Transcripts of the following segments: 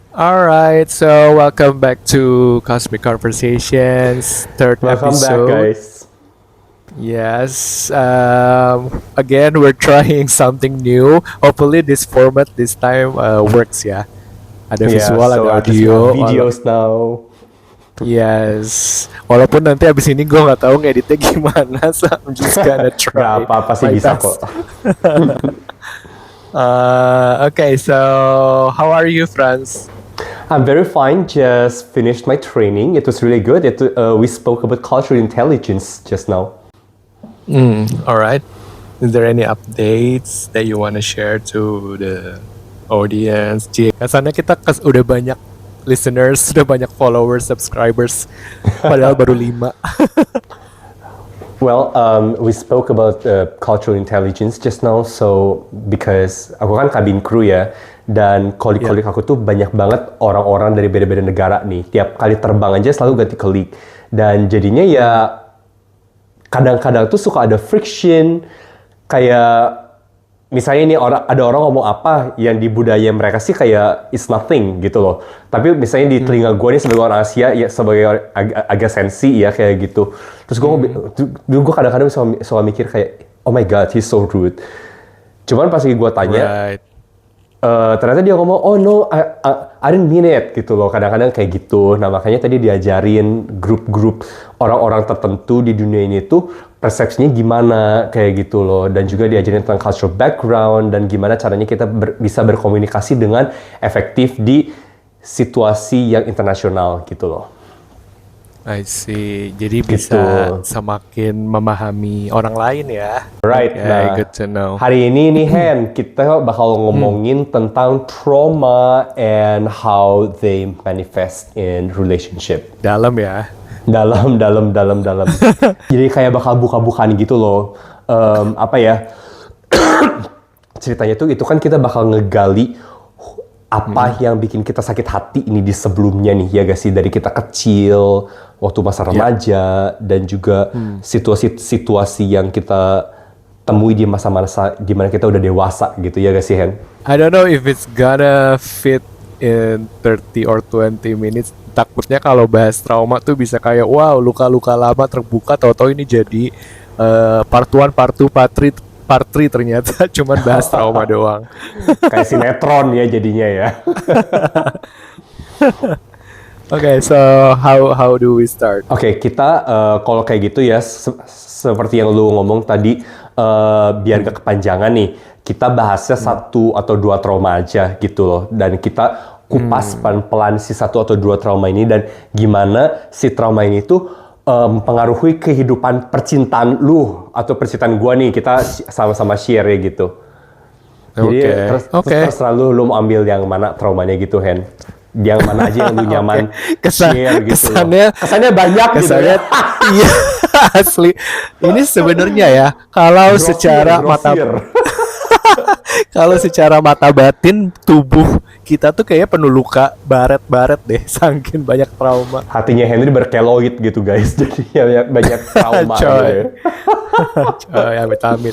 Alright, so welcome back to Cosmic Conversations, third Welcome back, episode. guys. Yes, again, we're trying something new. Hopefully, this format this time works ya. Ada Yeah, visual, so ada at least we have audio. videos now. Yes, walaupun nanti abis ini gue nggak tahu ngeditnya gimana, so I'm just gonna Gak try apa-apa sih my bisa best. kok. Okay, so how are you, Franz? I'm very fine. Just finished my training. It was really good. We spoke about cultural intelligence just now. All right. Is there any updates that you want to share to the audience? Kesannya kita udah banyak listeners, sudah banyak followers, subscribers, padahal baru 5. Well, we spoke about cultural intelligence just now. So because aku kan kabin crew ya, dan kolik-kolik aku tuh banyak banget orang-orang dari beda-beda negara nih. Tiap kali terbang aja selalu ganti kolik. Dan jadinya ya kadang-kadang tuh suka ada friction, kayak misalnya nih ada orang ngomong apa yang di budaya mereka sih kayak it's nothing gitu loh. Tapi misalnya di telinga gue nih sebagai orang Asia ya sebagai agak sensi ya kayak gitu. Terus gue kadang-kadang suka mikir kayak oh my god he's so rude. Cuman pas gue tanya Right. ternyata dia ngomong oh no I didn't mean it gitu loh, kadang-kadang kayak gitu. Nah makanya tadi diajarin grup-grup orang-orang tertentu di dunia ini tuh persepsinya gimana kayak gitu loh, dan juga diajarin tentang cultural background dan gimana caranya kita bisa berkomunikasi dengan efektif di situasi yang internasional gitu loh. I see. Jadi Gitu. bisa semakin memahami orang lain ya. Right. Okay, Nah, good to know. hari ini nih Hen, kita bakal ngomongin tentang trauma and how they manifest in relationship. Dalam ya. Dalam. Jadi kayak bakal buka-bukaan gitu loh. Apa ya? Ceritanya tuh itu kan kita bakal ngegali apa yang bikin kita sakit hati ini di sebelumnya nih, ya gak sih? Dari kita kecil, waktu masa remaja, dan juga situasi-situasi yang kita temui di masa-masa dimana kita udah dewasa gitu, ya gak sih Hen? I don't know if it's gonna fit in 30 or 20 minutes. Takutnya kalau bahas trauma tuh bisa kayak wow, luka-luka lama terbuka, tahu-tahu ini jadi part 1, part 2, part 3 ternyata cuman bahas trauma doang. Kayak sinetron ya jadinya ya. Okay, so how do we start? Oke, kita kalau kayak gitu ya, seperti yang lu ngomong tadi, biar gak kepanjangan nih, kita bahasnya 1 atau 2 trauma aja gitu loh. Dan kita kupas pelan-pelan si 1 atau 2 trauma ini, dan gimana si trauma ini tuh mempengaruhi kehidupan percintaan lu atau percintaan gua nih. Kita sama-sama share ya gitu. Jadi terus terserah lu mau ambil yang mana traumanya gitu, Hen. Yang mana aja yang lu nyaman share gitu. Kesannya banyak kesannya, gitu ya. Iya, asli. Ini sebenarnya ya, kalau secara mata batin tubuh kita tuh kayaknya penuh luka baret-baret deh, saking banyak trauma. Hatinya Henry berkeloid gitu guys, jadi banyak trauma gitu ya. Coy, amit-amit.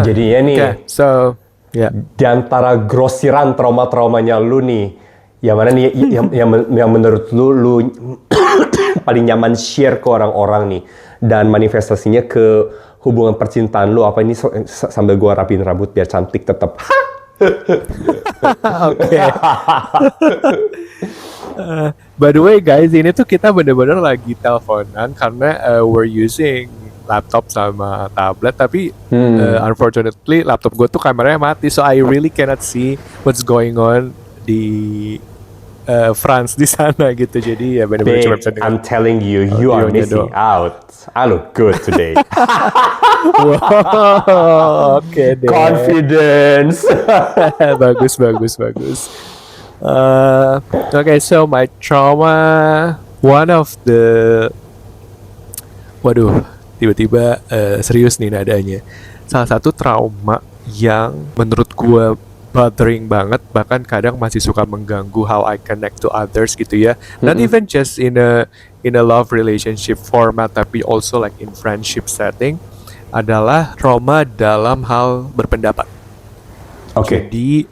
Jadinya nih, so ya. Di antara grosiran trauma-traumanya lu nih, yang mana nih yang menurut lu paling nyaman share ke orang-orang nih, dan manifestasinya ke hubungan percintaan lu apa ini? Sambil gua rapiin rambut biar cantik tetap. Oke. By the way guys, ini tuh kita bener-bener lagi teleponan karena we're using laptop sama tablet, tapi unfortunately laptop gue tuh kameranya mati, so I really cannot see what's going on di France di sana gitu. Jadi ya bener-bener cuma bisa dengar. I'm telling you, you are missing out. I look good today. Wow, oke deh. Confidence. bagus. Okay, so my trauma, one of the, waduh, tiba-tiba serius nih nadanya. Salah satu trauma yang menurut gue bothering banget, bahkan kadang masih suka mengganggu how I connect to others gitu ya. Not even just in a love relationship format, tapi also like in friendship setting, adalah trauma dalam hal berpendapat. Oke. Jadi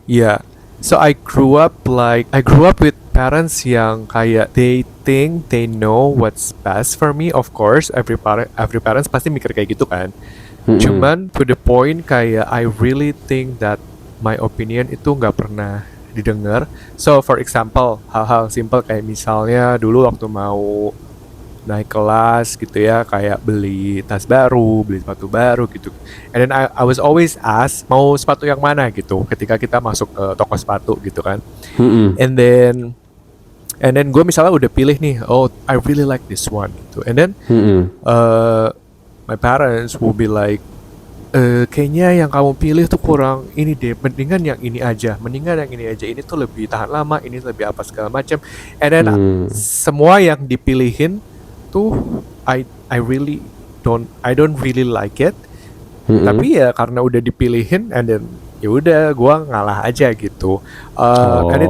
ya So I grew up with parents yang kayak they think they know what's best for me. Of course, every parents pasti mikir kayak gitu kan. Cuman to the point kayak I really think that my opinion itu nggak pernah didengar. So for example, hal-hal simple kayak misalnya dulu waktu mau naik kelas gitu ya, kayak beli tas baru, beli sepatu baru gitu. And then I was always asked mau sepatu yang mana gitu ketika kita masuk ke toko sepatu gitu kan. And then gue misalnya udah pilih nih, oh I really like this one gitu. And then my parents will be like, kayaknya yang kamu pilih tuh kurang ini deh, mendingan yang ini aja, ini tuh lebih tahan lama, ini lebih apa segala macam. And then semua yang dipilihin tuh I don't really like it. Tapi ya karena udah dipilihin, and then ya udah gua ngalah aja gitu. And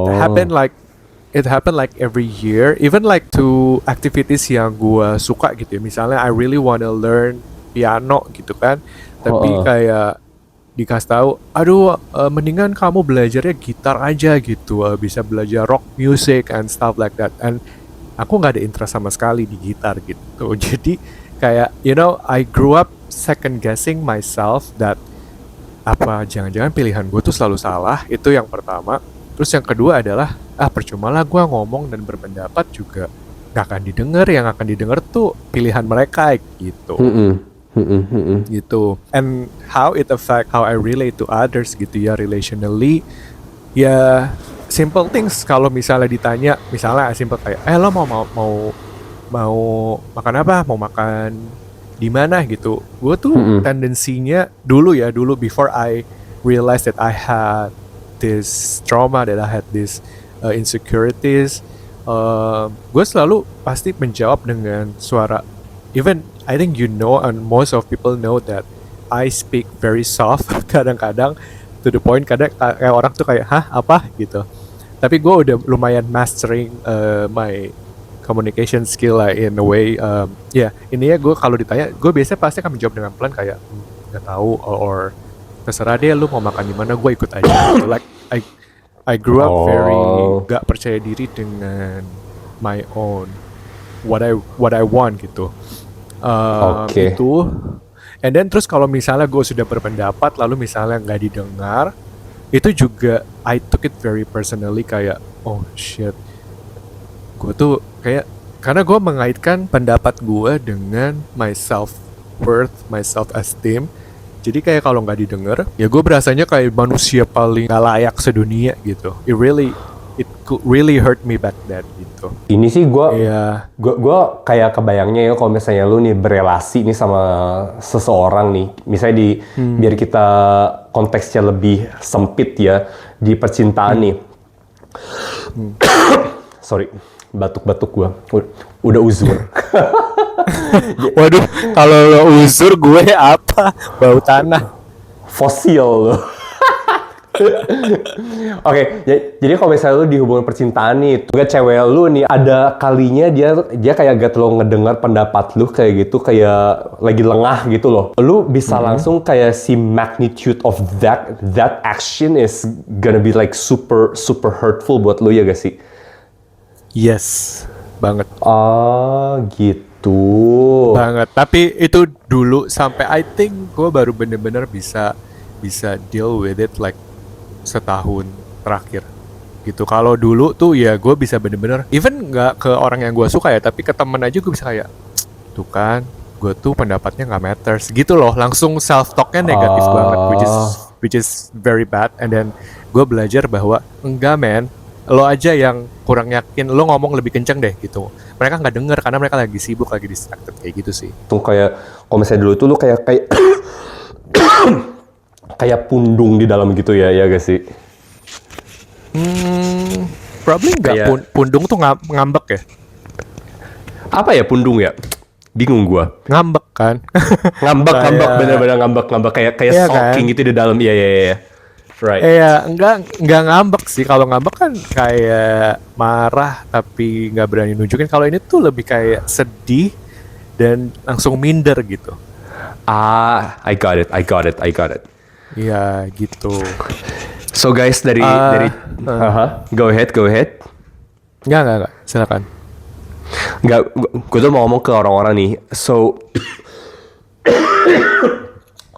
it happened like every year, even like to activities yang gua suka gitu ya. Misalnya I really wanna learn piano gitu kan, tapi kayak dikasih tahu, aduh mendingan kamu belajarnya gitar aja gitu, bisa belajar rock music and stuff like that. And aku nggak ada interest sama sekali di gitar gitu. Jadi kayak I grew up second guessing myself that apa jangan-jangan pilihan gue tuh selalu salah. Itu yang pertama. Terus yang kedua adalah percuma lah gue ngomong dan berpendapat juga nggak akan didengar. Yang akan didengar tuh pilihan mereka gitu. Gitu. And how it affect how I relate to others gitu ya, relationally. Ya simple things. Kalau misalnya ditanya, misalnya simple kayak lo mau makan apa, mau makan di mana gitu. Gue tuh tendensinya dulu before I realized that I had this trauma, that I had this insecurities, gue selalu pasti menjawab dengan suara, even I think and most of people know that I speak very soft kadang-kadang, to the point kadang kayak orang tuh kayak hah apa gitu. Tapi gue udah lumayan mastering my communication skill lah in a way. Ini ya gue kalau ditanya, gue biasanya pasti akan menjawab dengan pelan kayak nggak tahu, or terserah deh lu mau makan di mana, gue ikut aja gitu. Like I grew up very gak percaya diri dengan my own what I want gitu. Itu. And then terus kalau misalnya gue sudah berpendapat lalu misalnya nggak didengar, itu juga I took it very personally, kayak oh shit, gue tuh kayak, karena gue mengaitkan pendapat gue dengan my self worth, my self esteem. Jadi kayak kalau nggak didengar, ya gue berasanya kayak manusia paling gak layak sedunia gitu. It could really hurt me back then gitu. Ini sih gue kayak kebayangnya ya kalau misalnya lu nih berelasi nih sama seseorang nih, misalnya biar kita konteksnya lebih sempit ya di percintaan nih. Sorry, batuk-batuk gue udah uzur. Waduh, kalau lo uzur gue apa? Bau tanah. Fosil lo. Oke, jadi kalau misalnya lu di hubungan percintaan nih, tuh cewek lu nih ada kalinya dia kayak gak terlalu ngedengar pendapat lu kayak gitu, kayak lagi lengah gitu loh. Lu bisa langsung kayak si magnitude of that action is gonna be like super hurtful buat lu ya gak sih? Yes, banget. Gitu. Banget. Tapi itu dulu sampai I think gue baru bener-bener bisa deal with it like setahun terakhir gitu. Kalau dulu tuh ya gue bisa bener-bener even nggak ke orang yang gue suka ya, tapi ke temen aja gue bisa kayak tuh kan gue tuh pendapatnya nggak matters gitu loh, langsung self talknya negatif banget, which is very bad. And then gue belajar bahwa enggak men, lo aja yang kurang yakin, lo ngomong lebih kenceng deh gitu. Mereka nggak denger karena mereka lagi sibuk, lagi distracted kayak gitu sih. Tuh kayak kalau misalnya dulu tuh lo kayak kayak pundung di dalam gitu ya gak sih? Probably nggak. Pundung tuh ngambek ya? Apa ya pundung ya? Bingung gua. Ngambek kan? ngambek bener-bener ngambek kayak iya sulking kan? gitu di dalam. Iya. Right. Enggak ngambek sih. Kalau ngambek kan kayak marah tapi nggak berani nunjukin. Kalau ini tuh lebih kayak sedih dan langsung minder gitu. I got it. Iya gitu. So guys, dari Ah, go ahead, go ahead. enggak, silakan. Nggak, gue tuh mau ngomong ke orang-orang nih. So,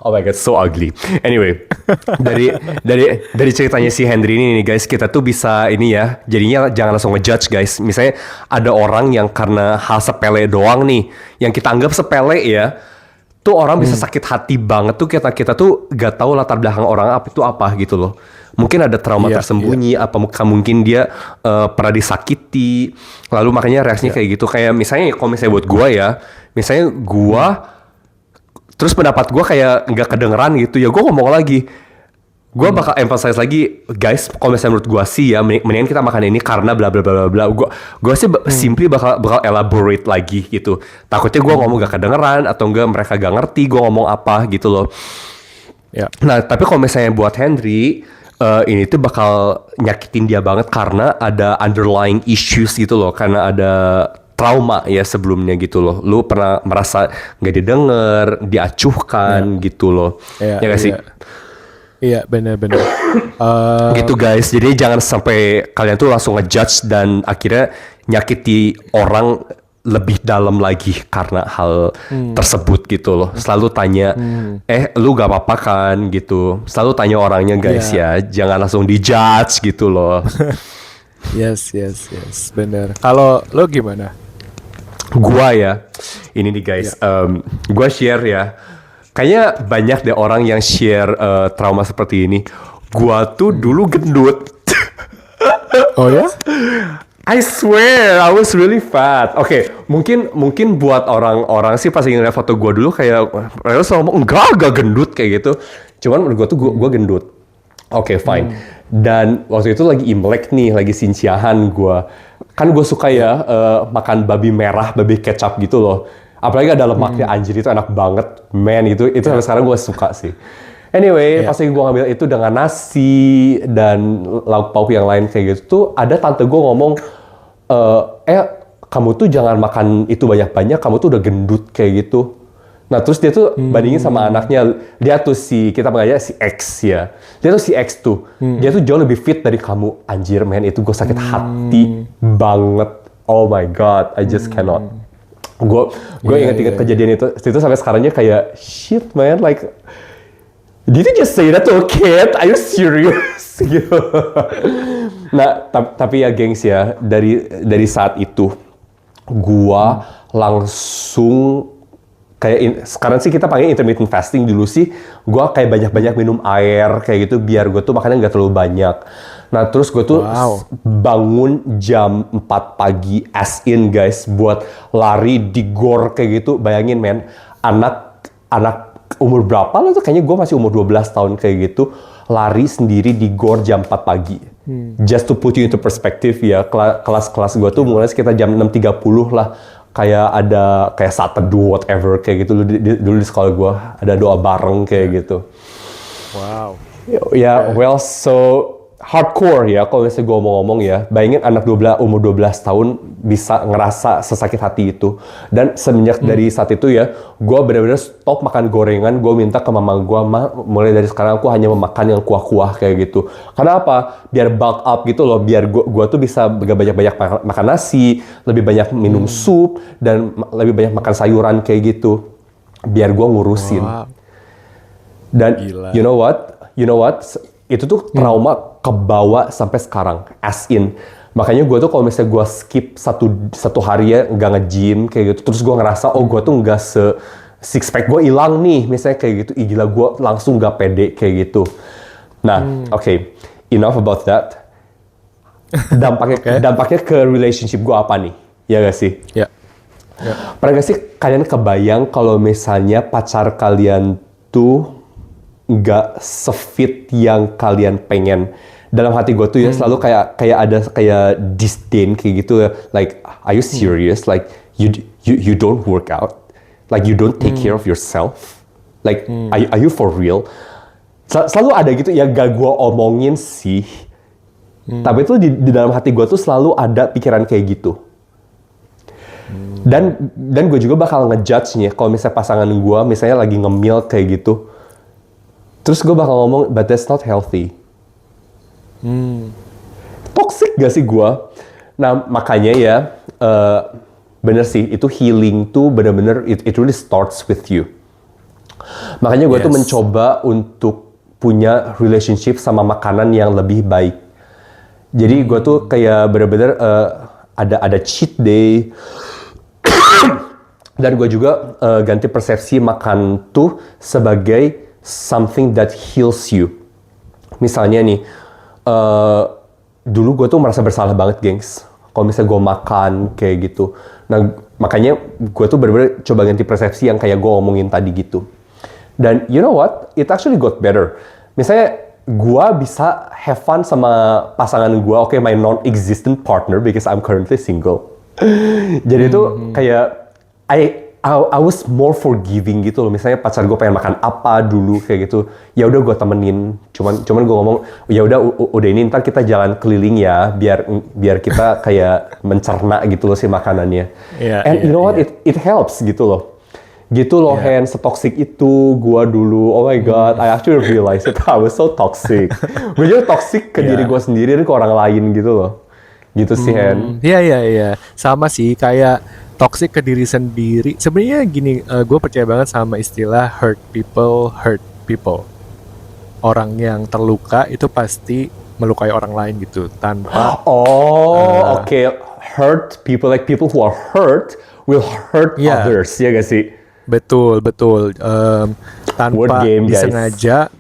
oh my god, so ugly. Anyway, dari ceritanya si Henry ini nih guys, kita tuh bisa ini ya. Jadinya jangan langsung ngejudge guys. Misalnya ada orang yang karena hal sepele doang nih, yang kita anggap sepele ya, tuh orang bisa sakit hati banget tuh kita tuh gak tahu latar belakang orang apa itu apa gitu loh. Mungkin ada trauma Iya, tersembunyi, apa mungkin dia pernah disakiti, lalu makanya reaksinya iya, kayak gitu. Kayak misalnya kalau misalnya buat gua ya, misalnya gua terus pendapat gue kayak nggak kedengeran gitu ya, gue ngomong lagi, gue bakal emphasize lagi, guys, kalau misalnya menurut gue sih ya, mendingan kita makan ini karena bla bla bla bla bla. Gue sih simply bakal elaborate lagi gitu. Takutnya gue ngomong gak kedengeran atau enggak mereka gak ngerti gue ngomong apa gitu loh. iya. Nah, tapi kalau misalnya buat Henry, ini tuh bakal nyakitin dia banget karena ada underlying issues gitu loh, karena ada trauma ya sebelumnya gitu loh. Lu pernah merasa nggak didengar, diacuhkan gitu loh. Iya, Ya gak sih? iya. Iya, benar-benar. Gitu guys. Jadi jangan sampai kalian tuh langsung ngejudge dan akhirnya nyakiti orang lebih dalam lagi karena hal tersebut gitu loh. Selalu tanya, lu gak apa-apa kan gitu. Selalu tanya orangnya guys Iya. ya. Jangan langsung dijudge gitu loh. Yes, benar. Kalau lo gimana? Gua ya, ini nih guys, gua share ya. Kayaknya banyak deh orang yang share trauma seperti ini. Gua tuh dulu gendut. Oh ya? I swear, I was really fat. Oke, mungkin buat orang-orang sih pas ngeliat foto gue dulu kayak mereka selalu ngomong enggak gendut kayak gitu. Cuman menurut gue tuh gue gendut. Oke, fine. Dan waktu itu lagi Imlek nih, lagi sinciahan gue. Kan gue suka ya makan babi merah, babi kecap gitu loh. Apalagi ada lemaknya, anjir itu enak banget, man. Itu sampai sekarang gue suka sih. Anyway, pas lagi gue ngambil itu dengan nasi dan lauk pauk yang lain kayak gitu tuh, ada tante gue ngomong, kamu tuh jangan makan itu banyak-banyak, kamu tuh udah gendut kayak gitu. Nah terus dia tuh bandingin sama anaknya, dia tuh kita panggilnya si X ya. Dia tuh si X tuh, dia tuh jauh lebih fit dari kamu. Anjir man, itu gue sakit hati banget. Oh my god, I just cannot. Gue inget-inget kejadian itu sampai sekarangnya kayak, shit man, like, did you just say that to a kid? Are you serious? Gitu. Nah, tapi ya gengs ya, dari saat itu, gua langsung kayak sekarang sih kita panggil intermittent fasting, dulu sih gua kayak banyak-banyak minum air kayak gitu biar gua tuh makannya nggak terlalu banyak. Nah, terus gue tuh bangun jam 4 pagi as in guys buat lari di gor kayak gitu. Bayangin men, anak umur berapa lo tuh, kayaknya gue masih umur 12 tahun kayak gitu, lari sendiri di gor jam 4 pagi. Just to put you into perspective ya, kelas-kelas gue tuh mulai sekitar jam 6.30 lah, kayak ada kayak saat teduh whatever kayak gitu dulu di sekolah gue, ada doa bareng kayak gitu. Wow. Ya, well, so hardcore ya kalau misalnya gue ngomong ya. Bayangin anak umur 12 tahun bisa ngerasa sesakit hati itu. Dan semenjak dari saat itu ya, gue benar-benar stop makan gorengan. Gue minta ke mama gue, Ma, mulai dari sekarang aku hanya memakan yang kuah-kuah kayak gitu. Karena apa? Biar bulk up gitu loh. Biar gue tuh bisa banyak-banyak makan nasi, lebih banyak minum sup, dan lebih banyak makan sayuran kayak gitu. Biar gue ngurusin. Wow. Dan Gila. you know what? Itu tuh trauma kebawa sampai sekarang, as in. Makanya gue tuh kalau misalnya gue skip satu hari ya nggak nge-gym kayak gitu, terus gue ngerasa gue tuh nggak six pack gue hilang nih, misalnya kayak gitu, gila gue langsung nggak pede kayak gitu. Nah, oke, enough about that. Dampaknya ke relationship gue apa nih? Ya gak sih? Ya. Pernah gak sih kalian kebayang kalau misalnya pacar kalian tuh nggak sefit yang kalian pengen? Dalam hati gue tuh ya selalu kayak ada kayak disdain kayak gitu ya. Like, are you serious? Like, you don't work out? Like, you don't take care of yourself? Like, are you for real? Selalu ada gitu ya, gak gue omongin sih. Tapi itu di dalam hati gue tuh selalu ada pikiran kayak gitu. Dan gue juga bakal ngejudge nih kalau misalnya pasangan gue misalnya lagi ngemil kayak gitu. Terus gue bakal ngomong, but that's not healthy. Toxic gak sih gue? Nah makanya ya, bener sih, itu healing tuh bener-bener, it really starts with you. Makanya gue tuh Yes. mencoba untuk punya relationship sama makanan yang lebih baik. Jadi gue tuh kayak bener-bener ada cheat day. Dan gue juga ganti persepsi makan tuh sebagai something that heals you. Misalnya nih, dulu gue tuh merasa bersalah banget, gengs. Kalau misalnya gue makan kayak gitu. Nah, makanya gue tuh bener-bener coba ganti persepsi yang kayak gue omongin tadi gitu. Dan you know what? It actually got better. Misalnya gue bisa have fun sama pasangan gue, okay, my non-existent partner because I'm currently single. Jadi tuh kayak I was more forgiving gitu loh. Misalnya pacar gue pengen makan apa dulu kayak gitu, ya udah gue temenin. Cuman gue ngomong, ya udah ini ntar kita jalan keliling ya, biar kita kayak mencerna gitu loh si makanannya. Iya, And iya, you know what? iya. It helps gitu loh. Gitu loh, Iya. Hen, setoxic itu gue dulu. Oh my god, I actually realized it. I was so toxic. Gue juga toxic ke diri Iya. gue sendiri dan ke orang lain gitu loh. Gitu sih, Hen. Iya, iya, iya. Sama sih, kayak toxic ke diri sendiri. Sebenarnya gini, gue percaya banget sama istilah hurt people. Orang yang terluka itu pasti melukai orang lain gitu, tanpa Oh, okay. Hurt people, like people who are hurt will hurt Iya. others, ya gak sih? betul. Word Tanpa game, guys. disengaja.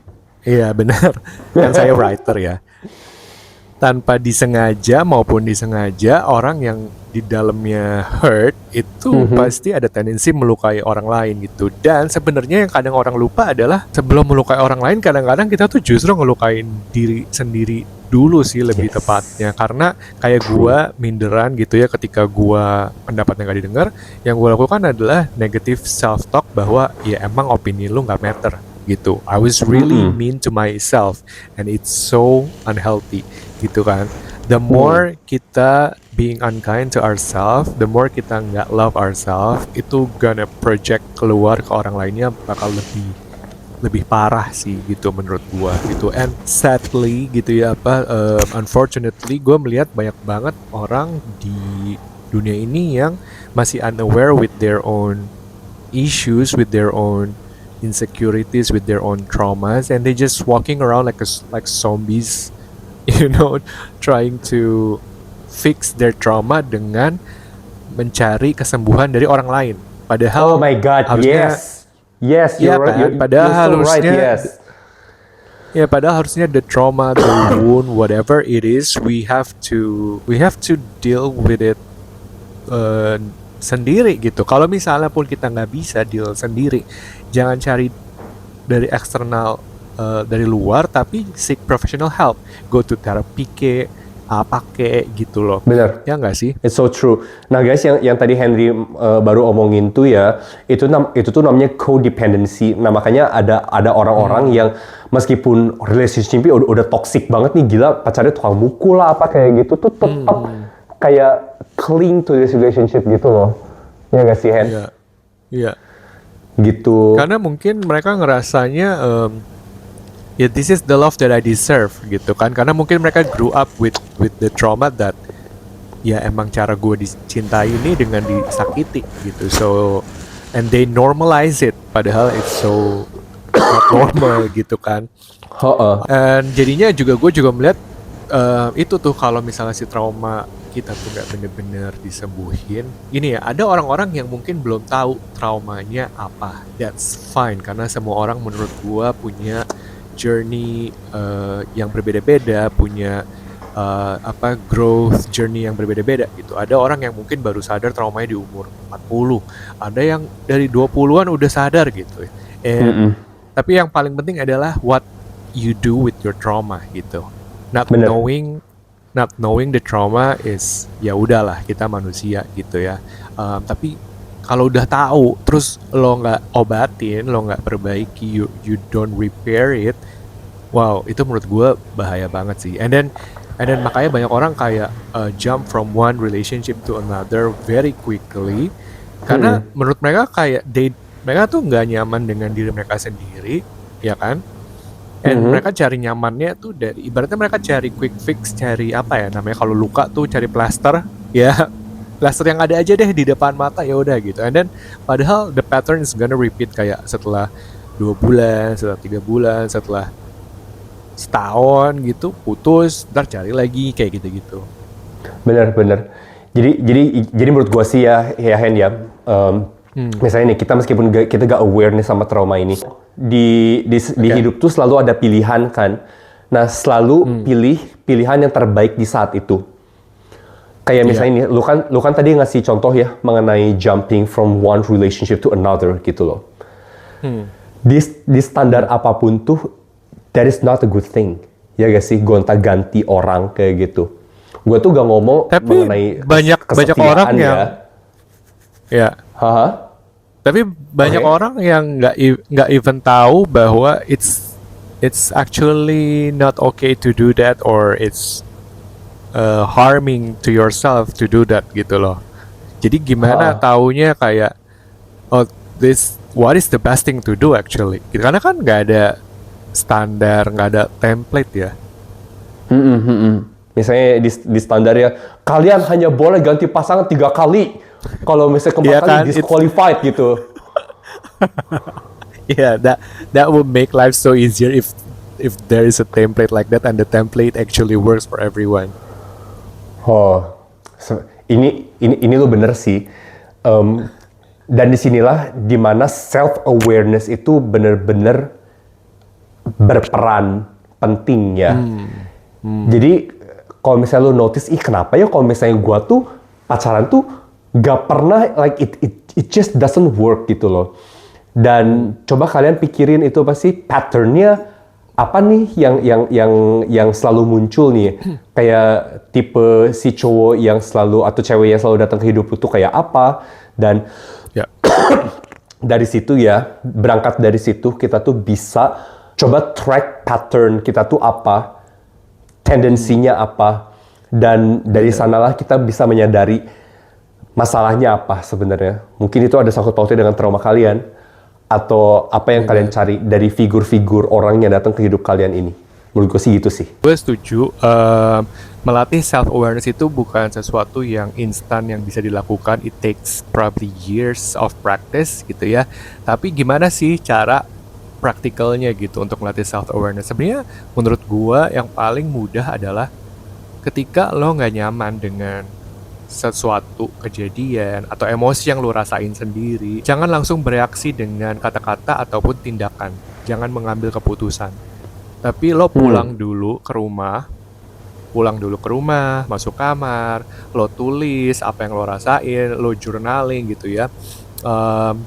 Iya, benar. Kan saya writer ya. Tanpa disengaja maupun disengaja, orang yang di dalamnya hurt itu pasti ada tendensi melukai orang lain gitu. Dan sebenarnya yang kadang orang lupa adalah sebelum melukai orang lain, kadang-kadang kita tuh justru ngelukain diri sendiri dulu sih, lebih Yes. tepatnya. Karena kayak gua minderan gitu ya, ketika gua pendapatnya gak didengar, yang gua lakukan adalah negative self talk bahwa ya emang opini lu gak matter gitu. I was really mean to myself and it's so unhealthy gitu kan. The more kita being unkind to ourselves, the more kita nggak love ourselves, itu gonna project keluar ke orang lainnya bakal lebih parah sih gitu menurut gua gitu. And sadly gitu ya, unfortunately gue melihat banyak banget orang di dunia ini yang masih unaware with their own issues, with their own insecurities, with their own traumas, and they just walking around like zombies, trying to fix their trauma dengan mencari kesembuhan dari orang lain. Oh Padahal my god, harusnya, yes. Yes, Iya you're right. kan? You're Padahal so right, harusnya, yes. padahal harusnya the trauma, the wound, whatever it is, we have to deal with it sendiri gitu. Kalau misalnya pun kita nggak bisa deal sendiri, jangan cari dari eksternal, dari luar, tapi seek professional help. Go to therapy apa gitu loh. Bener. Ya nggak sih? It's so true. Nah guys, yang tadi Henry baru omongin tuh ya, itu tuh namanya codependency. Nah makanya ada orang-orang yang meskipun relationship-nya udah toxic banget nih, gila pacarnya tukang mukul lah apa kayak gitu, tuh tetap kayak cling to this relationship gitu loh. Ya gak sih, Hen? Iya. Iya. Gitu. Karena mungkin mereka ngerasanya ya this is the love that I deserve gitu kan. Karena mungkin mereka grew up with the trauma that ya emang cara gue dicintai ini dengan disakiti gitu. So and they normalize it padahal it's so not normal gitu kan. Dan jadinya gue juga melihat itu tuh, kalau misalnya si trauma kita tuh gak bener-bener disembuhin. Ini ya, ada orang-orang yang mungkin belum tahu traumanya apa. That's fine, karena semua orang menurut gua punya journey yang berbeda-beda, punya growth journey yang berbeda-beda gitu. Ada orang yang mungkin baru sadar traumanya di umur 40, ada yang dari 20-an udah sadar gitu. Tapi yang paling penting adalah what you do with your trauma gitu. Not Bener. knowing the trauma is ya udahlah, kita manusia gitu ya. Tapi kalau udah tahu terus lo nggak obatin, lo nggak perbaiki, you don't repair it, wow, itu menurut gue bahaya banget sih. And then makanya banyak orang kayak jump from one relationship to another very quickly karena menurut mereka kayak mereka tuh nggak nyaman dengan diri mereka sendiri, ya kan? And mereka cari nyamannya tuh dari, ibaratnya mereka cari quick fix, cari apa ya namanya, kalau luka tuh cari plaster, ya plaster yang ada aja deh di depan mata, ya udah gitu. And then padahal the pattern is gonna repeat, kayak setelah 2 bulan, setelah 3 bulan, setelah setahun gitu putus, ntar cari lagi kayak gitu-gitu. Bener. Jadi menurut gua sih ya Hen ya, misalnya nih kita meskipun kita gak aware nih sama trauma ini, di hidup tuh selalu ada pilihan kan. Nah selalu pilih pilihan yang terbaik di saat itu. Kayak misalnya nih, lu kan tadi ngasih contoh ya mengenai jumping from one relationship to another gitu loh. Di standar apapun tuh, that is not a good thing. Ya gak sih, gonta-ganti orang kayak gitu. Gue tuh gak ngomong Tapi mengenai banyak orang kesetiaan yang ya. Haha. Tapi banyak orang yang nggak even tahu bahwa it's actually not okay to do that, or it's harming to yourself to do that gitu loh. Jadi gimana taunya kayak, oh what is the best thing to do actually? Karena kan nggak ada standar, nggak ada template ya. Misalnya di standar ya, kalian hanya boleh ganti pasangan 3 kali. Kalau misalnya keempat Iya kali kan, disqualified gitu. Yeah, that would make life so easier if there is a template like that, and the template actually works for everyone. Ini lo bener sih. Dan disinilah dimana self awareness itu bener-bener berperan penting ya. Jadi kalau misalnya lo notice, kenapa ya kalau misalnya gua tuh pacaran tuh gak pernah, like it just doesn't work gitu loh. Dan coba kalian pikirin itu apa sih patternnya, apa nih yang selalu muncul nih, kayak tipe si cowok yang selalu atau cewek yang selalu datang ke hidup itu kayak apa. Dan dari situ ya, berangkat dari situ kita tuh bisa coba track pattern kita tuh apa, tendensinya apa, dan dari sanalah kita bisa menyadari masalahnya apa sebenarnya. Mungkin itu ada sangkut pautnya dengan trauma kalian, atau apa yang kalian cari dari figur-figur orang yang datang ke hidup kalian ini. Menurut gue sih gitu sih. Gue setuju, melatih self-awareness itu bukan sesuatu yang instan yang bisa dilakukan. It takes probably years of practice gitu ya. Tapi gimana sih cara praktikalnya gitu untuk melatih self-awareness? Sebenarnya menurut gue yang paling mudah adalah ketika lo nggak nyaman dengan sesuatu kejadian atau emosi yang lo rasain sendiri, jangan langsung bereaksi dengan kata-kata ataupun tindakan. Jangan mengambil keputusan. Tapi lo pulang dulu ke rumah, masuk kamar, lo tulis apa yang lo rasain, lo journaling gitu ya.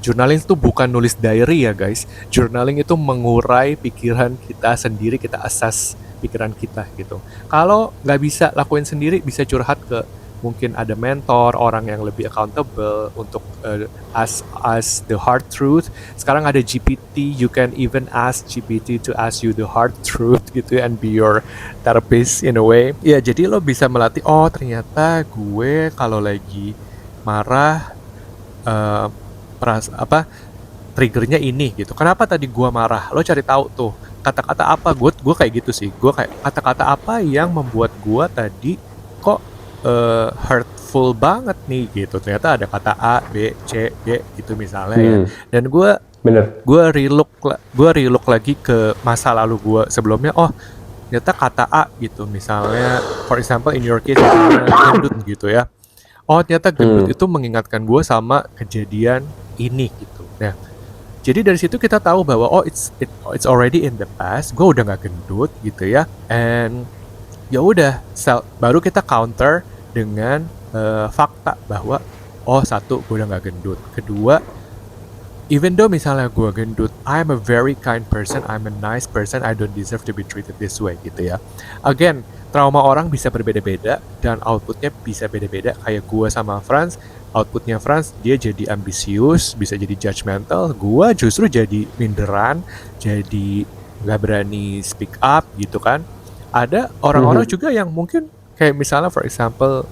Journaling itu bukan nulis diary ya guys. Journaling itu mengurai pikiran kita sendiri, kita assess pikiran kita gitu. Kalau nggak bisa lakuin sendiri, bisa curhat ke mungkin ada mentor, orang yang lebih accountable untuk ask the hard truth. Sekarang ada GPT, you can even ask GPT to ask you the hard truth gitu, and be your therapist in a way. Ya, jadi lo bisa melatih, oh ternyata gue kalau lagi marah, triggernya ini gitu. Kenapa tadi gue marah? Lo cari tahu tuh kata-kata apa. Gue kayak gitu sih. Gue kayak kata-kata apa yang membuat gue tadi kok hurtful banget nih gitu. Ternyata ada kata A, B, C, D gitu misalnya ya. Dan gue relook lagi ke masa lalu gue sebelumnya. Oh, ternyata kata A gitu misalnya, for example in your case gendut gitu ya. Oh, ternyata gendut itu mengingatkan gue sama kejadian ini gitu. Nah, jadi dari situ kita tahu bahwa oh it's already in the past. Gue udah nggak gendut gitu ya. And ya udah, baru kita counter dengan fakta bahwa oh satu, gue udah nggak gendut. Kedua, even though misalnya gue gendut, I'm a very kind person, I'm a nice person, I don't deserve to be treated this way gitu ya. Again, trauma orang bisa berbeda-beda dan outputnya bisa beda-beda. Kayak gue sama Franz, outputnya Franz dia jadi ambisius, bisa jadi judgmental. Gue justru jadi minderan, jadi nggak berani speak up gitu kan. Ada orang-orang juga yang mungkin kayak misalnya for example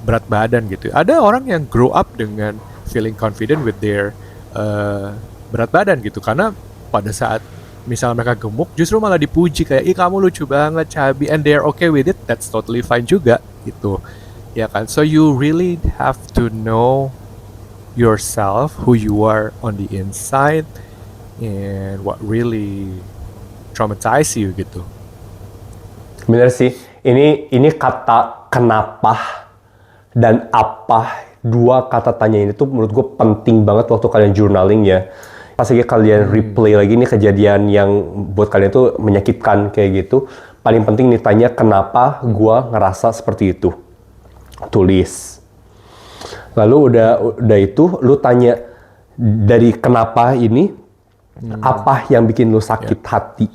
berat badan gitu. Ada orang yang grow up dengan feeling confident with their berat badan gitu, karena pada saat misalnya mereka gemuk, justru malah dipuji kayak, ih kamu lucu banget, chubby, and they're okay with it, that's totally fine juga gitu. Ya kan? So you really have to know yourself, who you are on the inside, and what really traumatize you gitu. Bener sih, ini kata kenapa dan apa, dua kata tanya ini tuh menurut gue penting banget waktu kalian journaling ya. Pas lagi kalian replay lagi nih kejadian yang buat kalian tuh menyakitkan kayak gitu, paling penting nih tanya kenapa gue ngerasa seperti itu. Tulis. Lalu udah itu lu tanya dari kenapa ini, apa yang bikin lu sakit hati.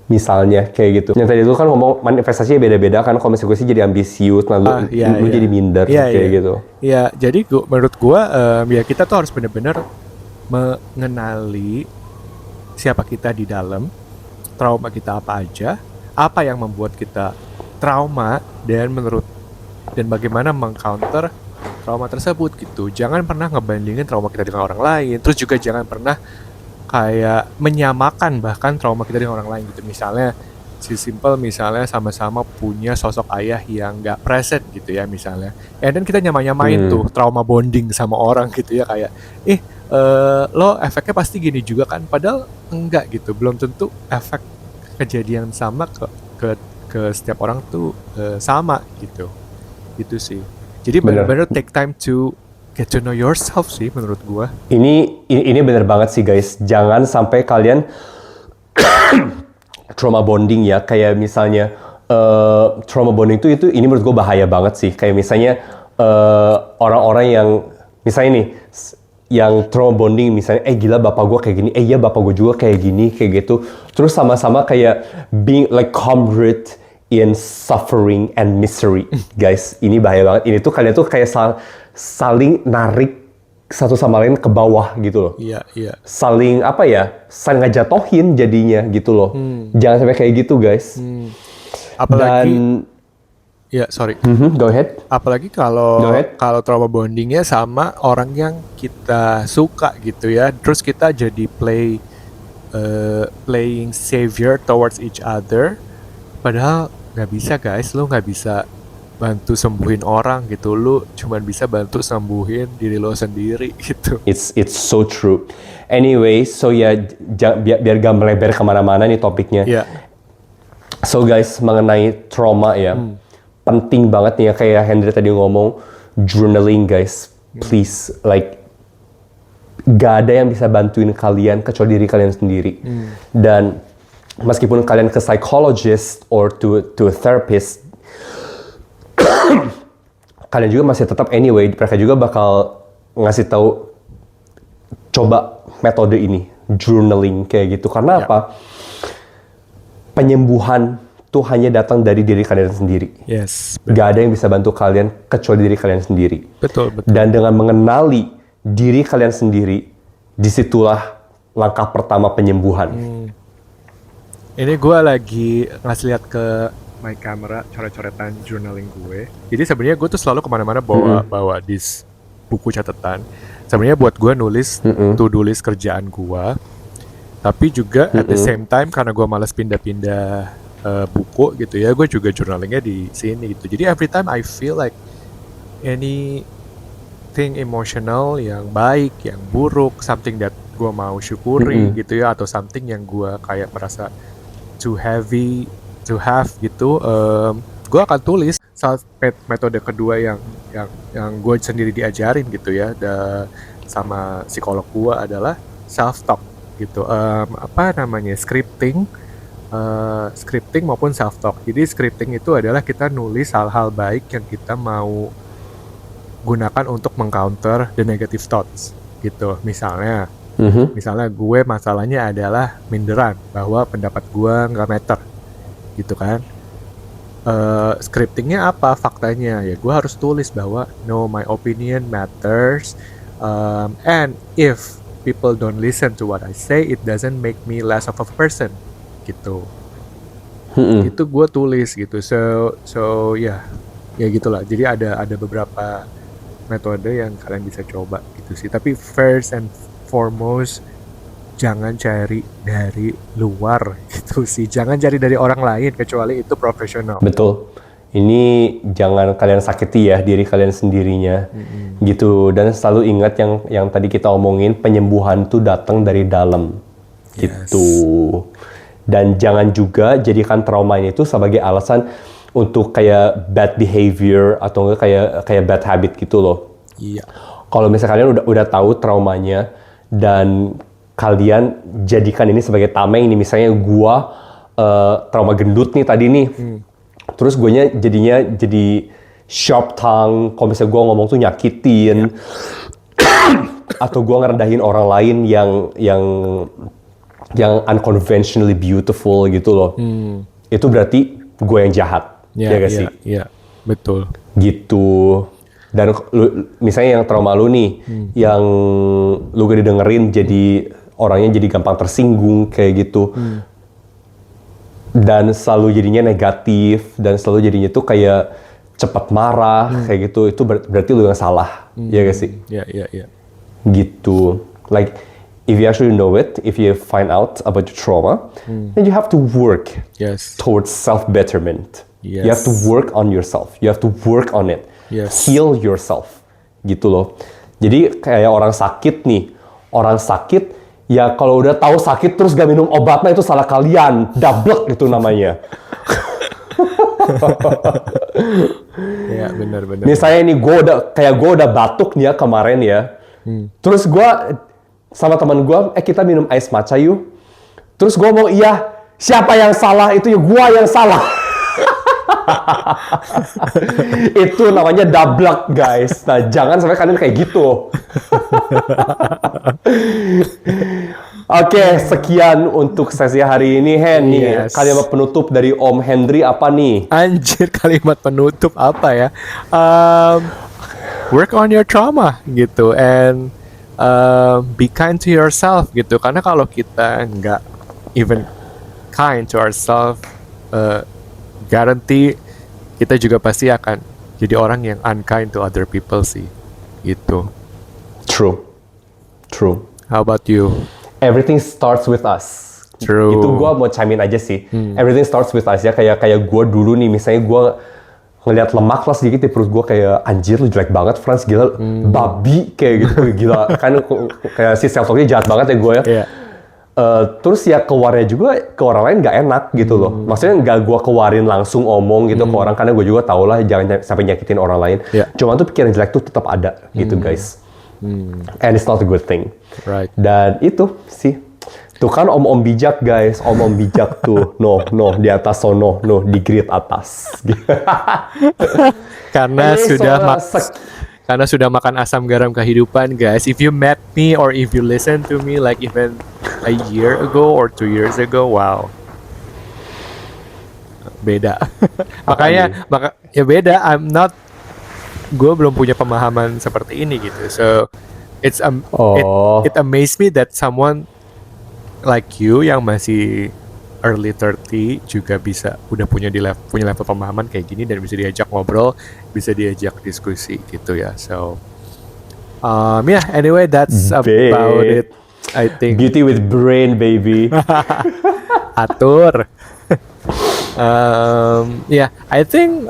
Misalnya kayak gitu. Yang tadi lu kan ngomong manifestasinya beda-beda kan, kalau misalnya gue sih jadi ambisius, lalu lu jadi minder kayak gitu. Iya, jadi menurut gue ya kita tuh harus benar-benar mengenali siapa kita di dalam, trauma kita apa aja, apa yang membuat kita trauma, dan bagaimana mengcounter trauma tersebut gitu. Jangan pernah ngebandingin trauma kita dengan orang lain, terus juga jangan pernah kayak menyamakan bahkan trauma kita dengan orang lain gitu. Misalnya misalnya sama-sama punya sosok ayah yang nggak present gitu ya misalnya, dan kita nyamain tuh trauma bonding sama orang gitu ya, kayak lo efeknya pasti gini juga kan, padahal enggak gitu. Belum tentu efek kejadian sama ke setiap orang tuh sama gitu. Itu sih. Jadi benar-benar take time to get to know yourself sih menurut gua. Ini bener banget sih guys. Jangan sampai kalian trauma bonding ya. Kayak misalnya trauma bonding itu ini menurut gua bahaya banget sih. Kayak misalnya orang-orang yang misalnya nih yang trauma bonding misalnya, gila bapak gue kayak gini, iya bapak gue juga kayak gini, kayak gitu. Terus sama-sama kayak being like comrade in suffering and misery. Guys, ini bahaya banget. Ini tuh kalian tuh kayak saling narik satu sama lain ke bawah gitu loh. Iya. Saling saling ngejatohin jadinya gitu loh. Jangan sampai kayak gitu guys. Apalagi sorry. Go ahead. Apalagi kalau trauma bondingnya sama orang yang kita suka gitu ya, terus kita jadi playing savior towards each other, padahal nggak bisa guys, lo nggak bisa bantu sembuhin orang gitu, lo cuma bisa bantu sembuhin diri lo sendiri gitu. It's so true. Anyway, so ya biar gak melebar kemana-mana nih topiknya. So guys, mengenai trauma ya. Penting banget nih ya, kayak Hendry tadi ngomong, journaling guys, please, like gak ada yang bisa bantuin kalian kecuali diri kalian sendiri. Dan meskipun kalian ke psychologist or to a therapist, kalian juga masih tetap anyway, mereka juga bakal ngasih tahu coba metode ini, journaling kayak gitu. Karena apa? Penyembuhan itu hanya datang dari diri kalian sendiri. Yes. Gak ada yang bisa bantu kalian kecuali diri kalian sendiri. Betul. Dan dengan mengenali diri kalian sendiri, disitulah langkah pertama penyembuhan. Ini gue lagi ngasih lihat ke my camera coret-coretan journaling gue. Jadi sebenarnya gue tuh selalu kemana-mana bawa this buku catatan. Sebenarnya buat gue nulis to-do list kerjaan gue. Tapi juga at the same time karena gue malas pindah-pindah buku gitu ya, gue juga journalingnya di sini gitu. Jadi every time I feel like anything emotional yang baik, yang buruk, something that gue mau syukuri gitu ya, atau something yang gue kayak merasa too heavy to have gitu, gue akan tulis. Metode kedua yang gue sendiri diajarin gitu ya, sama psikolog gue adalah self talk gitu. Scripting maupun self talk. Jadi scripting itu adalah kita nulis hal-hal baik yang kita mau gunakan untuk mengcounter the negative thoughts gitu. Misalnya gue masalahnya adalah minderan, bahwa pendapat gue nggak matter gitu kan. Scriptingnya apa faktanya? Ya gue harus tulis bahwa no, my opinion matters, and if people don't listen to what I say, it doesn't make me less of a person gitu. Itu gue tulis gitu. So ya gitulah. Jadi ada beberapa metode yang kalian bisa coba gitu sih. Tapi first and foremost, jangan cari dari luar gitu sih. Jangan cari dari orang lain kecuali itu profesional. Betul. Ini jangan kalian sakiti ya diri kalian sendirinya, gitu. Dan selalu ingat yang tadi kita omongin, penyembuhan tuh datang dari dalam, gitu. Dan jangan juga jadikan trauma ini tuh sebagai alasan untuk kayak bad behavior atau enggak kayak bad habit gitu loh. Iya. Kalau misalnya kalian udah tahu traumanya dan kalian jadikan ini sebagai tameng, ini misalnya gua trauma gendut nih tadi nih. Terus guanya jadinya jadi sharp tongue, kalau misalnya gua ngomong tuh nyakitin, atau gua ngerendahin orang lain yang unconventionally beautiful gitu loh. Itu berarti gue yang jahat, ya gak sih? Iya, betul. Gitu. Dan misalnya yang trauma lu nih, yang lu gak didengerin, jadi orangnya jadi gampang tersinggung kayak gitu. Dan selalu jadinya negatif, dan selalu jadinya tuh kayak cepat marah, kayak gitu. Itu berarti lu yang salah, ya gak sih? Iya. Gitu. Like, if you actually know it, if you find out about your trauma, then you have to work towards self-betterment. Yes. You have to work on yourself. You have to work on it. Yes. Heal yourself. Gitu loh. Jadi kayak orang sakit nih. Orang sakit, ya kalau udah tahu sakit terus gak minum obatnya itu salah kalian. Dablek itu namanya. Iya, benar. Misalnya nih gue udah batuk nih ya kemarin ya. Terus gue sama teman gue, kita minum ais matcha yuk. Terus gue mau, iya, siapa yang salah? Itu ya gue yang salah. Itu namanya dablek, guys. Nah, jangan sampai kalian kayak gitu. Oke, sekian untuk sesi hari ini, Hen. Nih, kalimat penutup dari Om Hendry apa nih? Anjir, kalimat penutup apa ya? Work on your trauma gitu, and be kind to yourself gitu. Karena kalau kita nggak even kind to ourselves, guarantee kita juga pasti akan jadi orang yang unkind to other people sih, gitu. True. How about you? Everything starts with us. True. Itu gue mau chime in aja sih. Everything starts with us ya. Kayak gue dulu nih, misalnya gue ngeliat lemak lah sedikit di perut gue, kayak anjir lu jelek banget Frans, gila, babi kayak gitu, gila kan kayak si self talknya jahat banget ya gue ya. Yeah. Terus ya keluarnya juga ke orang lain nggak enak gitu loh. Maksudnya nggak gue keluarin langsung omong gitu ke orang, karena gue juga tau lah jangan sampai nyakitin orang lain. Yeah. Cuma tuh pikiran jelek tuh tetap ada gitu guys. And it's not a good thing. Right. Dan itu sih. Tuh kan om-om bijak guys, om-om bijak tuh, no, di atas sono, no, di grid atas. Karena sudah makan asam garam kehidupan, guys. If you met me or if you listen to me like even a year ago or 2 years ago, wow, beda. Makanya beda. Gue belum punya pemahaman seperti ini gitu. So it amazed me that someone like you yang masih early 30 juga udah punya level pemahaman kayak gini dan bisa diajak ngobrol, bisa diajak diskusi gitu ya. So anyway, that's about it, I think. Beauty with brain, baby. Atur. I think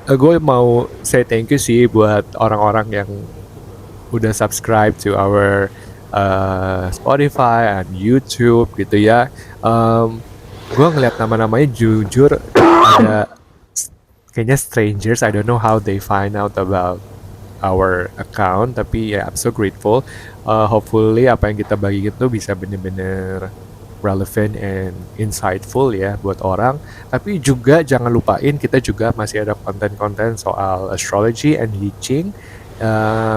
gue mau say thank you sih buat orang-orang yang udah subscribe to our Spotify and YouTube gitu ya. Gue ngeliat nama-namanya jujur ada kayaknya strangers. I don't know how they find out about our account, tapi ya I'm so grateful. Hopefully apa yang kita bagi itu bisa bener-bener relevant and insightful ya buat orang. Tapi juga jangan lupain kita juga masih ada konten-konten soal astrology and teaching.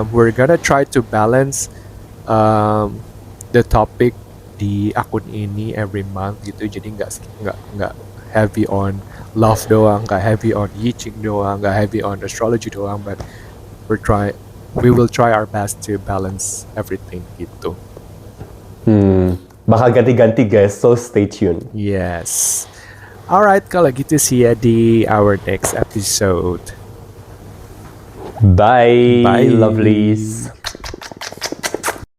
We're gonna try to balance the topic di akun ini every month gitu, jadi nggak heavy on love doang, nggak heavy on teaching doang, nggak heavy on astrology doang, but we will try our best to balance everything gitu. Bakal ganti-ganti guys, so stay tuned. Yes. Alright, kalau gitu see ya di our next episode. Bye lovelies.